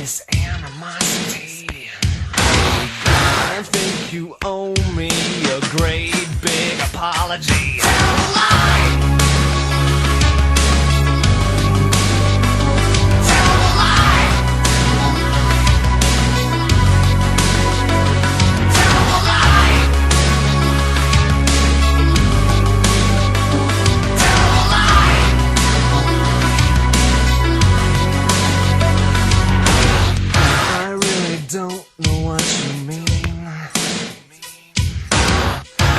this animosity. I think you owe me a great big apology. Tell a lie! Tell a lie! Tell a lie! Tell a lie! I really don't know what you mean.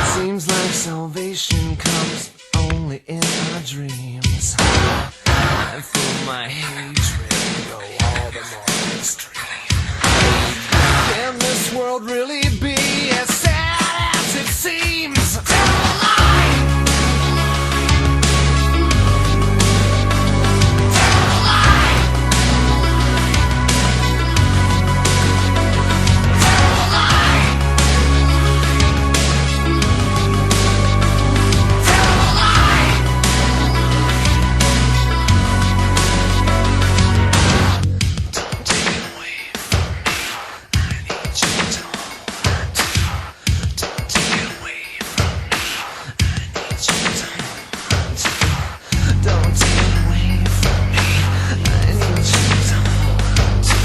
Seems like salvation comes only in our dreams. I feel my hatred go all the more extreme. Can this world really be as sad as it seems? Tell a lie! Tell a lie! Tell a lie! Tell a lie! Don't take it away from me. I need you to hold on to. Don't take it away from me. I need you to hold on to. Don't take it away from me. I need you to hold on to.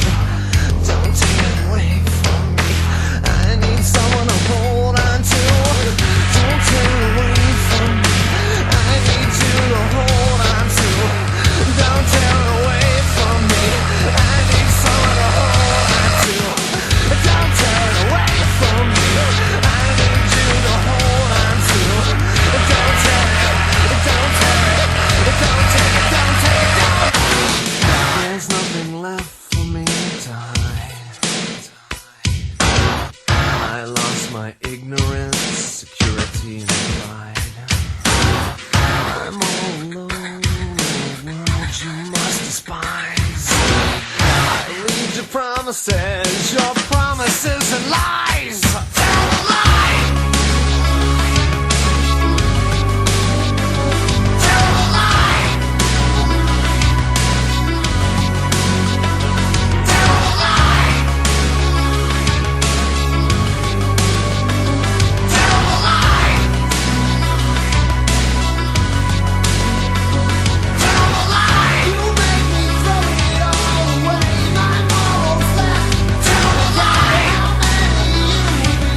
Don't take it away from me. I need someone to hold on to. Don't take it away from me. I need you to hold on to. Don't take it away from me. I need someone to hold on to. Don't take it away from me. I need you to hold on to. Don't take it. Don't take it. Don't take it. Don't take it. Don't. There's nothing left for me to hide. I lost my ignorance, security, and pride. I'm all alone in a world you must despise. I read your promises and lies. Tell a lie! Tell a lie! Tell a lie! Tell a lie! Tell a lie! You make me throw it all away, my morals left. Tell a lie! How many you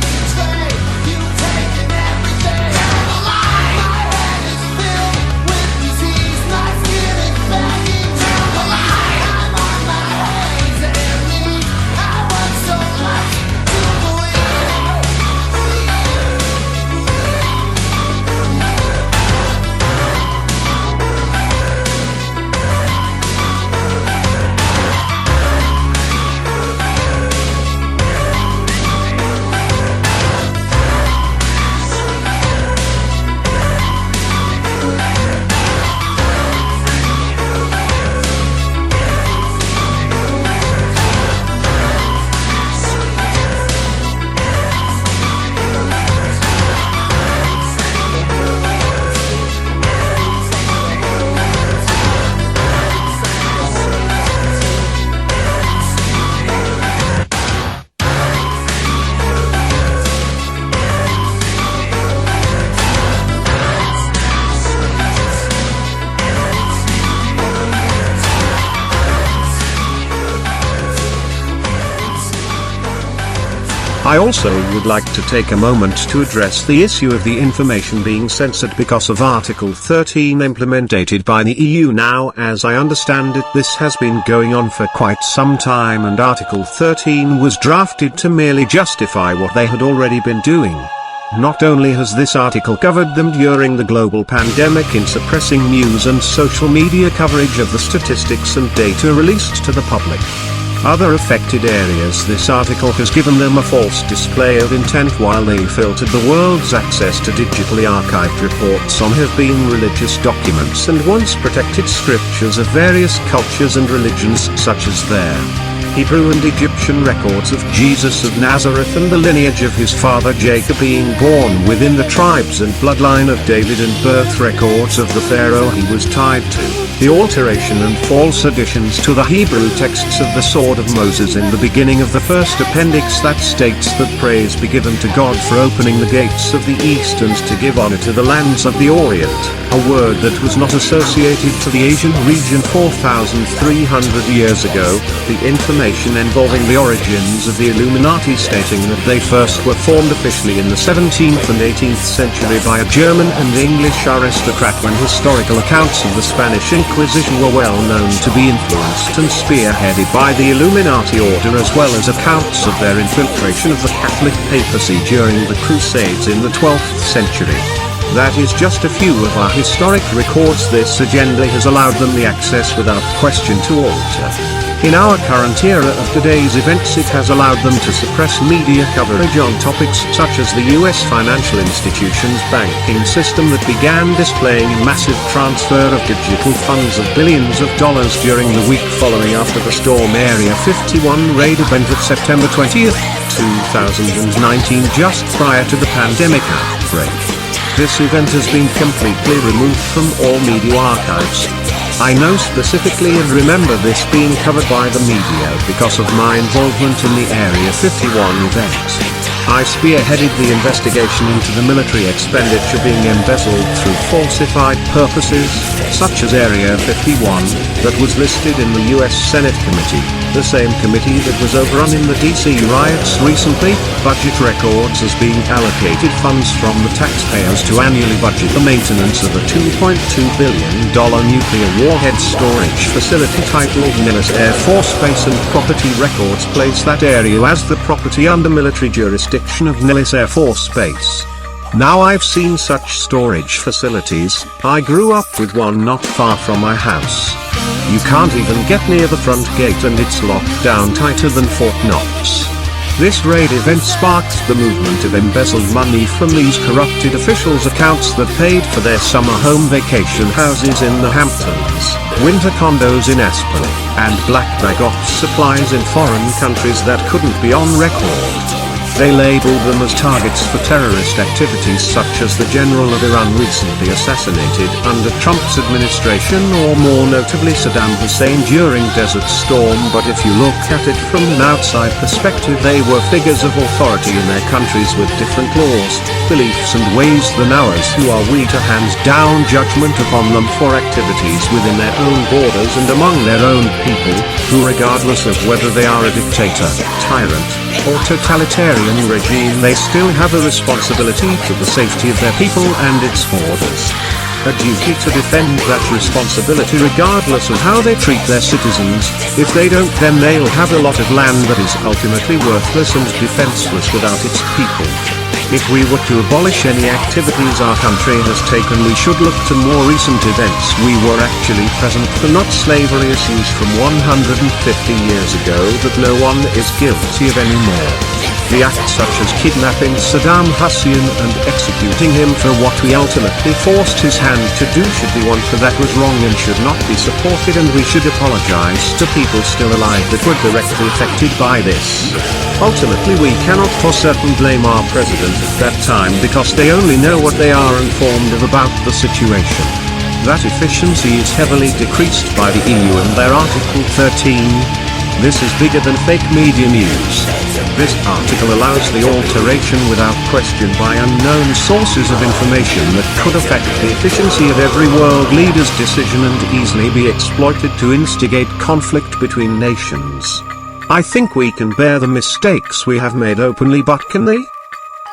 betray? You've taken everything. Tell a lie! My head is filled with disease, my skin is begging. Tell a lie! I'm on my hands and knees. I want so much to believe. I also would like to take a moment to address the issue of the information being censored because of Article 13 implemented by the EU. Now, as I understand it, this has been going on for quite some time, and Article 13 was drafted to merely justify what they had already been doing. Not only has this article covered them during the global pandemic in suppressing news and social media coverage of the statistics and data released to the public. Other affected areas, this article has given them a false display of intent while they filtered the world's access to digitally archived reports on have been religious documents and once protected scriptures of various cultures and religions such as their Hebrew and Egyptian records of Jesus of Nazareth and the lineage of his father Jacob being born within the tribes and bloodline of David and birth records of the Pharaoh he was tied to, the alteration and false additions to the Hebrew texts of the Sword of Moses in the beginning of the first appendix that states that praise be given to God for opening the gates of the East and to give honor to the lands of the Orient, a word that was not associated to the Asian region 4,300 years ago, the information involving the origins of the Illuminati stating that they first were formed officially in the 17th and 18th century by a German and English aristocrat when historical accounts of the Spanish Inquisition were well known to be influenced and spearheaded by the Illuminati order, as well as accounts of their infiltration of the Catholic papacy during the Crusades in the 12th century. That is just a few of our historic records. This agenda has allowed them the access without question to alter. In our current era of today's events, it has allowed them to suppress media coverage on topics such as the US financial institutions' banking system that began displaying a massive transfer of digital funds of billions of dollars during the week following after the Storm Area 51 raid event of September 20th, 2019, just prior to the pandemic outbreak. This event has been completely removed from all media archives. I know specifically and remember this being covered by the media because of my involvement in the Area 51 event. I spearheaded the investigation into the military expenditure being embezzled through falsified purposes, such as Area 51, that was listed in the US Senate committee, the same committee that was overrun in the DC riots recently. Budget records as being allocated funds from the taxpayers to annually budget the maintenance of a $2.2 billion nuclear warhead storage facility titled Nellis Air Force Base, and property records place that area as the property under military jurisdiction of Nellis Air Force Base. Now I've seen such storage facilities. I grew up with one not far from my house. You can't even get near the front gate and it's locked down tighter than Fort Knox. This raid event sparked the movement of embezzled money from these corrupted officials' accounts that paid for their summer home vacation houses in the Hamptons, winter condos in Aspen, and black bag ops supplies in foreign countries that couldn't be on record. They labeled them as targets for terrorist activities, such as the general of Iran recently assassinated under Trump's administration, or more notably Saddam Hussein during Desert Storm. But if you look at it from an outside perspective, they were figures of authority in their countries with different laws, beliefs and ways than ours, who are we to hand down judgment upon them for activities within their own borders and among their own people, who regardless of whether they are a dictator, tyrant, or totalitarian regime, they still have a responsibility to the safety of their people and its borders. A duty to defend that responsibility regardless of how they treat their citizens. If they don't, then they'll have a lot of land that is ultimately worthless and defenseless without its people. If we were to abolish any activities our country has taken, we should look to more recent events we were actually present for, not slavery issues from 150 years ago that no one is guilty of anymore. The acts such as kidnapping Saddam Hussein and executing him for what we ultimately forced his hand to do should be one for that was wrong and should not be supported, and we should apologize to people still alive that were directly affected by this. Ultimately, we cannot for certain blame our president at that time because they only know what they are informed of about the situation. That efficiency is heavily decreased by the EU and their Article 13. This is bigger than fake media news. This article allows the alteration without question by unknown sources of information that could affect the efficiency of every world leader's decision and easily be exploited to instigate conflict between nations. I think we can bear the mistakes we have made openly, but can they?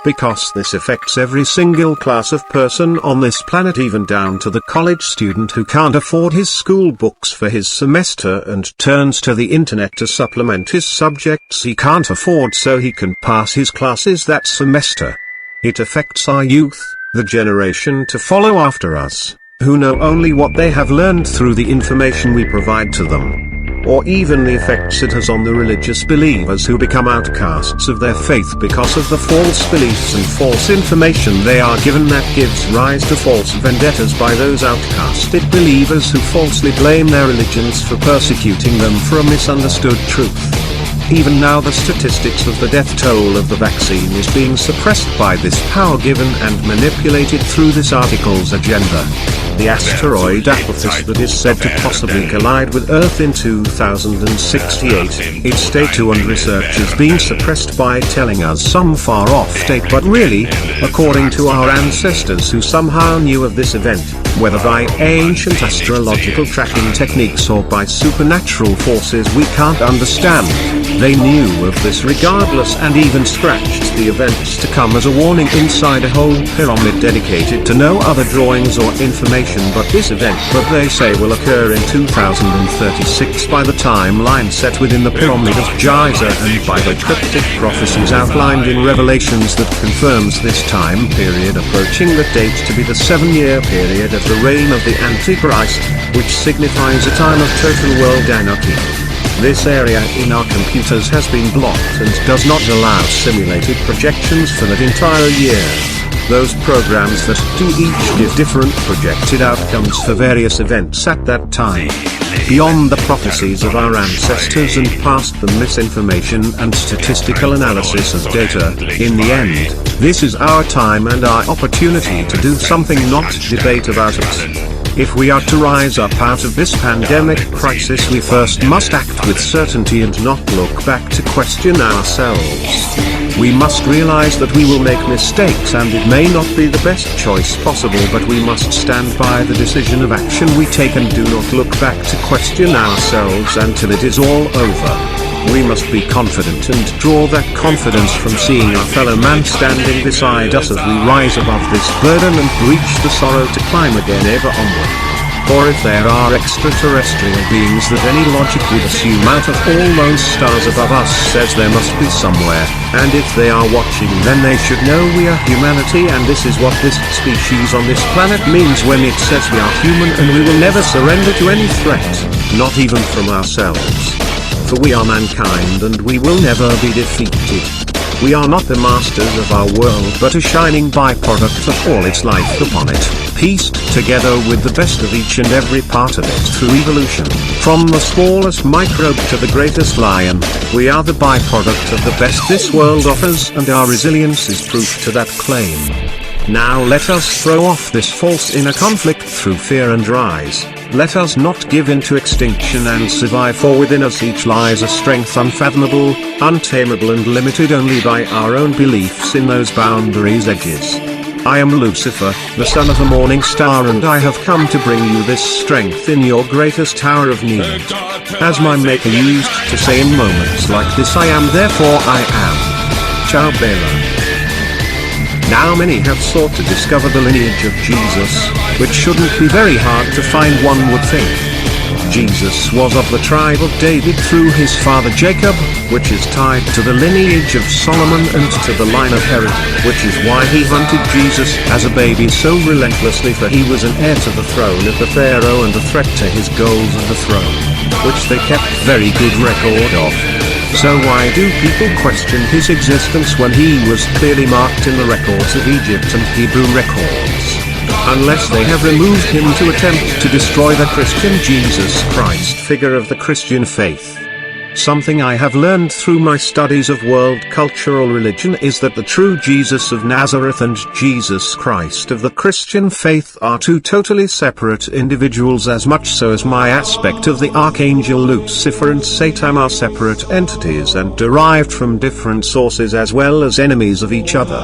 Because this affects every single class of person on this planet, even down to the college student who can't afford his school books for his semester and turns to the internet to supplement his subjects he can't afford so he can pass his classes that semester. It affects our youth, the generation to follow after us, who know only what they have learned through the information we provide to them. Or even the effects it has on the religious believers who become outcasts of their faith because of the false beliefs and false information they are given that gives rise to false vendettas by those outcasted believers who falsely blame their religions for persecuting them for a misunderstood truth. Even now the statistics of the death toll of the vaccine is being suppressed by this power given and manipulated through this article's agenda. The asteroid Apophis that is said to possibly collide with Earth in 2068, its state to and research is being suppressed by telling us some far off date, but really, according to our ancestors who somehow knew of this event, whether by ancient astrological tracking techniques or by supernatural forces we can't understand, they knew of this regardless and even scratched the events to come as a warning inside a whole pyramid dedicated to no other drawings or information but this event, but they say will occur in 2036 by the timeline set within the Pyramid of Giza and by the cryptic prophecies outlined in Revelations that confirms this time period approaching the date to be the 7-year period of the reign of the Antichrist, which signifies a time of total world anarchy. This area in our computers has been blocked and does not allow simulated projections for that entire year. Those programs that do each give different projected outcomes for various events at that time. Beyond the prophecies of our ancestors and past the misinformation and statistical analysis of data, in the end, this is our time and our opportunity to do something, not debate about it. If we are to rise up out of this pandemic crisis, we first must act with certainty and not look back to question ourselves. We must realize that we will make mistakes and it may not be the best choice possible, but we must stand by the decision of action we take and do not look back to question ourselves until it is all over. We must be confident and draw that confidence from seeing our fellow man standing beside us as we rise above this burden and reach the sorrow to climb again ever onward. Or if there are extraterrestrial beings that any logic would assume out of all those stars above us says there must be somewhere, and if they are watching then they should know we are humanity, and this is what this species on this planet means when it says we are human and we will never surrender to any threat, not even from ourselves. For we are mankind and we will never be defeated. We are not the masters of our world but a shining byproduct of all its life upon it, pieced together with the best of each and every part of it through evolution. From the smallest microbe to the greatest lion, we are the byproduct of the best this world offers, and our resilience is proof to that claim. Now let us throw off this false inner conflict through fear and rise. Let us not give in to extinction and survive, for within us each lies a strength unfathomable, untamable and limited only by our own beliefs in those boundaries' edges. I am Lucifer, the son of the morning star, and I have come to bring you this strength in your greatest hour of need. As my maker used to say in moments like this, I am therefore I am. Ciao Bella. Now many have sought to discover the lineage of Jesus, which shouldn't be very hard to find, one would think. Jesus was of the tribe of David through his father Jacob, which is tied to the lineage of Solomon and to the line of Herod, which is why he hunted Jesus as a baby so relentlessly, for he was an heir to the throne of the Pharaoh and a threat to his goals of the throne, which they kept very good record of. So why do people question his existence when he was clearly marked in the records of Egypt and Hebrew records? Unless they have removed him to attempt to destroy the Christian Jesus Christ figure of the Christian faith. Something I have learned through my studies of world cultural religion is that the true Jesus of Nazareth and Jesus Christ of the Christian faith are two totally separate individuals, as much so as my aspect of the Archangel Lucifer and Satan are separate entities and derived from different sources as well as enemies of each other.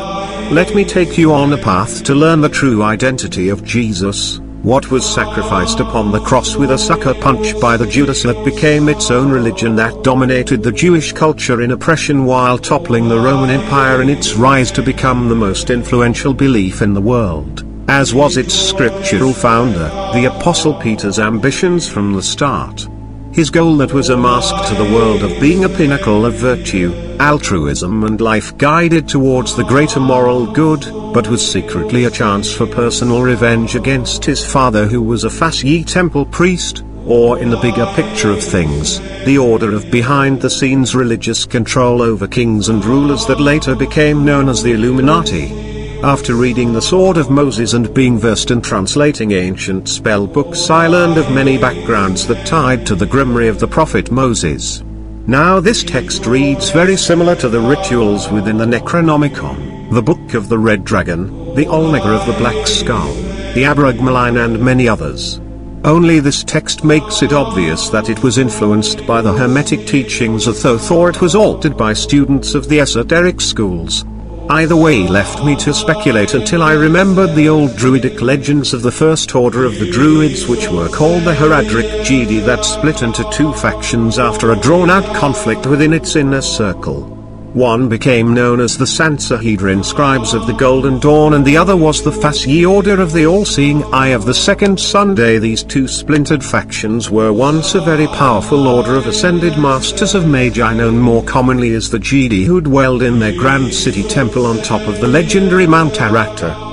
Let me take you on a path to learn the true identity of Jesus. What was sacrificed upon the cross with a sucker punch by the Judas that became its own religion that dominated the Jewish culture in oppression while toppling the Roman Empire in its rise to become the most influential belief in the world, as was its scriptural founder, the Apostle Peter's ambitions from the start. His goal that was a mask to the world of being a pinnacle of virtue, altruism and life guided towards the greater moral good, but was secretly a chance for personal revenge against his father, who was a Fasci temple priest, or in the bigger picture of things, the order of behind-the-scenes religious control over kings and rulers that later became known as the Illuminati. After reading The Sword of Moses and being versed in translating ancient spell books, I learned of many backgrounds that tied to the grimoire of the prophet Moses. Now this text reads very similar to the rituals within the Necronomicon, the Book of the Red Dragon, the Omega of the Black Skull, the Abragmaline and many others. Only this text makes it obvious that it was influenced by the Hermetic teachings of Thoth, or it was altered by students of the esoteric schools. Either way left me to speculate until I remembered the old druidic legends of the First Order of the Druids, which were called the Heradric Jedi, that split into two factions after a drawn-out conflict within its inner circle. One became known as the Sansahedrin Scribes of the Golden Dawn, and the other was the Fasci Order of the All-Seeing Eye of the Second Sunday. These two splintered factions were once a very powerful order of ascended masters of Magi, known more commonly as the Jedi, who dwelled in their grand city temple on top of the legendary Mount Aratta.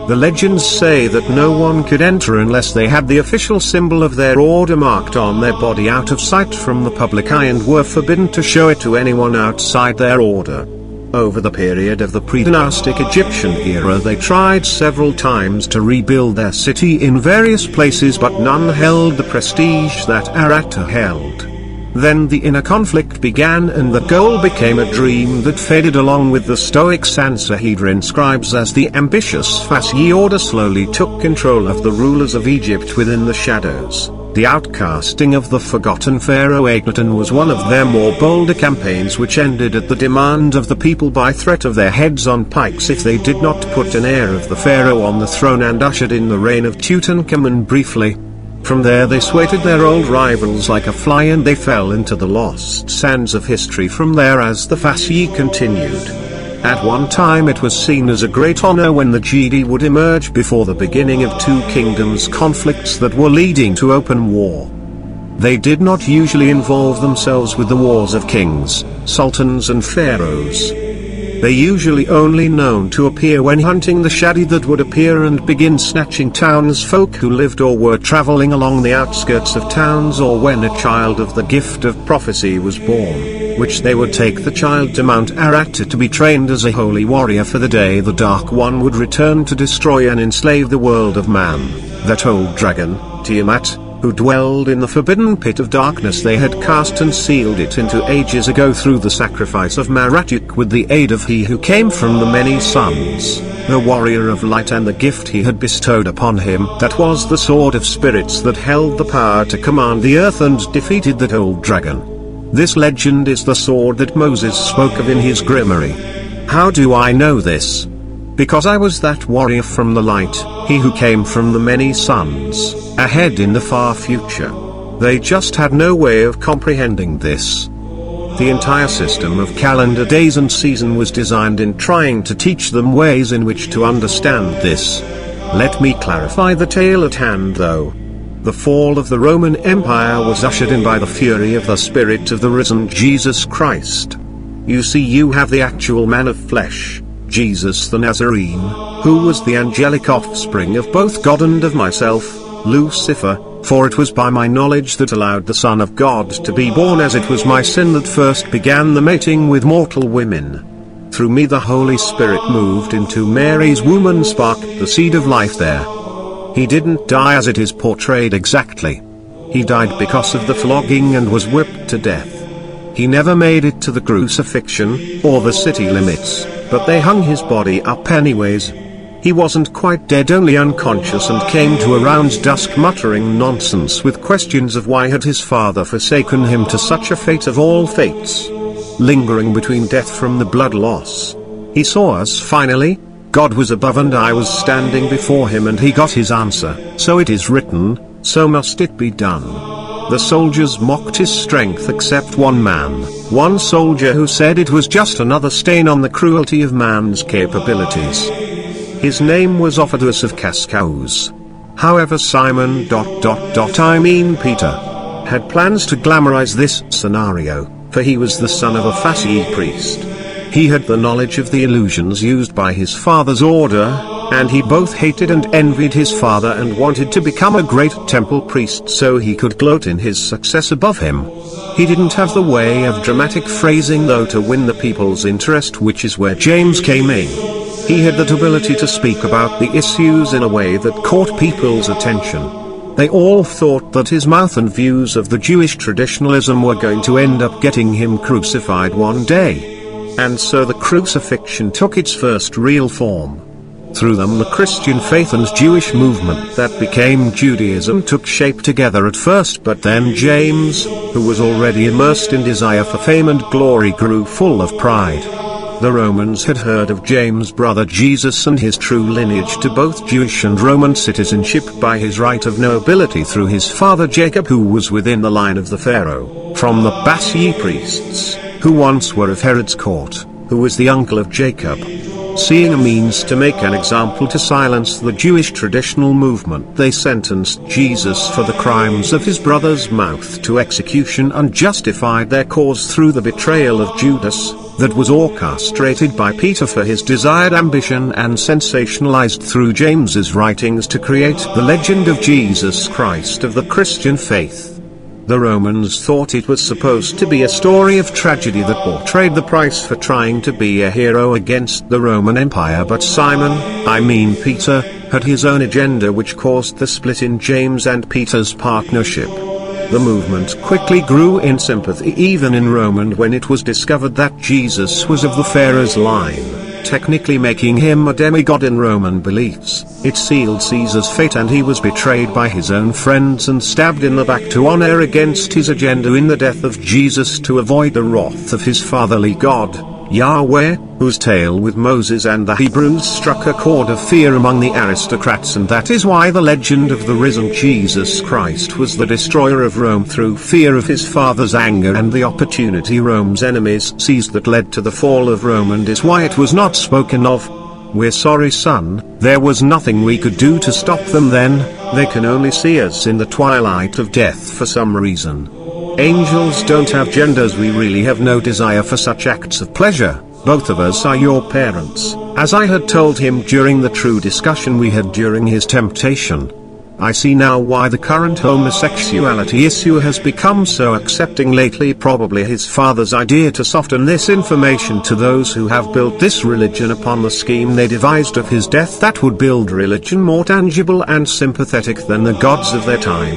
The legends say that no one could enter unless they had the official symbol of their order marked on their body out of sight from the public eye, and were forbidden to show it to anyone outside their order. Over the period of the pre-dynastic Egyptian era, they tried several times to rebuild their city in various places, but none held the prestige that Aratta held. Then the inner conflict began, and the goal became a dream that faded along with the Stoic Sansahedrin Scribes as the ambitious Fasci Order slowly took control of the rulers of Egypt within the shadows. The outcasting of the forgotten pharaoh Akhenaten was one of their more bolder campaigns, which ended at the demand of the people by threat of their heads on pikes if they did not put an heir of the pharaoh on the throne, and ushered in the reign of Tutankhamun briefly. From there they swayed their old rivals like a fly, and they fell into the lost sands of history from there as the Fasci continued. At one time it was seen as a great honor when the Jedi would emerge before the beginning of two kingdoms conflicts that were leading to open war. They did not usually involve themselves with the wars of kings, sultans and pharaohs. They usually only known to appear when hunting the Shadi that would appear and begin snatching townsfolk who lived or were traveling along the outskirts of towns, or when a child of the gift of prophecy was born, which they would take the child to Mount Aratta to be trained as a holy warrior for the day the Dark One would return to destroy and enslave the world of man. That old dragon, Tiamat, who dwelled in the forbidden pit of darkness, they had cast and sealed it into ages ago through the sacrifice of Maratuk with the aid of he who came from the many suns, the warrior of light, and the gift he had bestowed upon him, that was the sword of spirits that held the power to command the earth and defeated that old dragon. This legend is the sword that Moses spoke of in his grimoire. How do I know this? Because I was that warrior from the light, he who came from the many suns, ahead in the far future. They just had no way of comprehending this. The entire system of calendar days and season was designed in trying to teach them ways in which to understand this. Let me clarify the tale at hand though. The fall of the Roman Empire was ushered in by the fury of the Spirit of the risen Jesus Christ. You see, you have the actual man of flesh, Jesus the Nazarene, who was the angelic offspring of both God and of myself, Lucifer, for it was by my knowledge that allowed the Son of God to be born, as it was my sin that first began the mating with mortal women. Through me the Holy Spirit moved into Mary's womb and sparked the seed of life there. He didn't die as it is portrayed exactly. He died because of the flogging and was whipped to death. He never made it to the crucifixion, or the city limits, but they hung his body up anyways. He wasn't quite dead, only unconscious, and came to around dusk muttering nonsense with questions of why had his father forsaken him to such a fate of all fates. Lingering between death from the blood loss. He saw us finally. God was above and I was standing before him, and he got his answer. So it is written, so must it be done. The soldiers mocked his strength except one man, one soldier who said it was just another stain on the cruelty of man's capabilities. His name was Ophidus of Cascaus. However, Simon Peter had plans to glamorize this scenario, for he was the son of a Fasci priest. He had the knowledge of the illusions used by his father's order, and he both hated and envied his father and wanted to become a great temple priest so he could gloat in his success above him. He didn't have the way of dramatic phrasing though to win the people's interest, which is where James came in. He had that ability to speak about the issues in a way that caught people's attention. They all thought that his mouth and views of the Jewish traditionalism were going to end up getting him crucified one day. And so the crucifixion took its first real form. Through them the Christian faith and Jewish movement that became Judaism took shape together at first, but then James, who was already immersed in desire for fame and glory, grew full of pride. The Romans had heard of James' brother Jesus and his true lineage to both Jewish and Roman citizenship by his right of nobility through his father Jacob, who was within the line of the Pharaoh, from the Basi priests, who once were of Herod's court, who was the uncle of Jacob. Seeing a means to make an example to silence the Jewish traditional movement, they sentenced Jesus for the crimes of his brother's mouth to execution and justified their cause through the betrayal of Judas, that was orchestrated by Peter for his desired ambition and sensationalized through James's writings to create the legend of Jesus Christ of the Christian faith. The Romans thought it was supposed to be a story of tragedy that portrayed the price for trying to be a hero against the Roman Empire, but Peter, had his own agenda which caused the split in James and Peter's partnership. The movement quickly grew in sympathy even in Rome, and when it was discovered that Jesus was of the Pharaoh's line, technically making him a demigod in Roman beliefs, it sealed Caesar's fate, and he was betrayed by his own friends and stabbed in the back to honor against his agenda in the death of Jesus to avoid the wrath of his fatherly God, Yahweh, whose tale with Moses and the Hebrews struck a chord of fear among the aristocrats, and that is why the legend of the risen Jesus Christ was the destroyer of Rome through fear of his father's anger and the opportunity Rome's enemies seized that led to the fall of Rome, and is why it was not spoken of. We're sorry, son, there was nothing we could do to stop them then. They can only see us in the twilight of death for some reason. Angels don't have genders. We really have no desire for such acts of pleasure. Both of us are your parents, as I had told him during the true discussion we had during his temptation. I see now why the current homosexuality issue has become so accepting lately. Probably his father's idea to soften this information to those who have built this religion upon the scheme they devised of his death that would build religion more tangible and sympathetic than the gods of their time.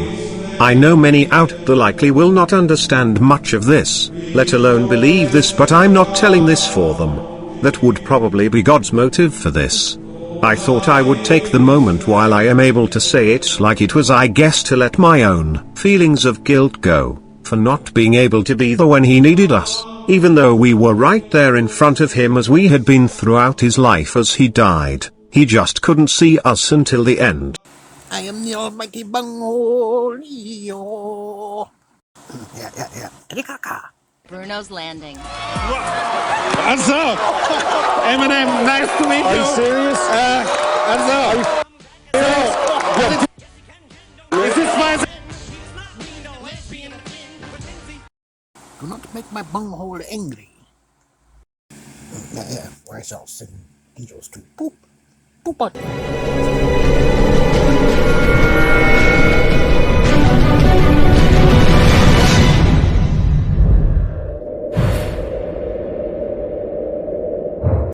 I know many out there likely will not understand much of this, let alone believe this, but I'm not telling this for them. That would probably be God's motive for this. I thought I would take the moment while I am able to say it like it was, I guess, to let my own feelings of guilt go, for not being able to be there when he needed us, even though we were right there in front of him as we had been throughout his life as he died. He just couldn't see us until the end. I am the almighty Bangolio. Yeah. Rikaka. Bruno's Landing. What's up? Eminem, nice to meet you. Are you serious? What's up? Is this my... Do not make my bunghole angry. Yeah. I shall sing angels to poop. Poop on.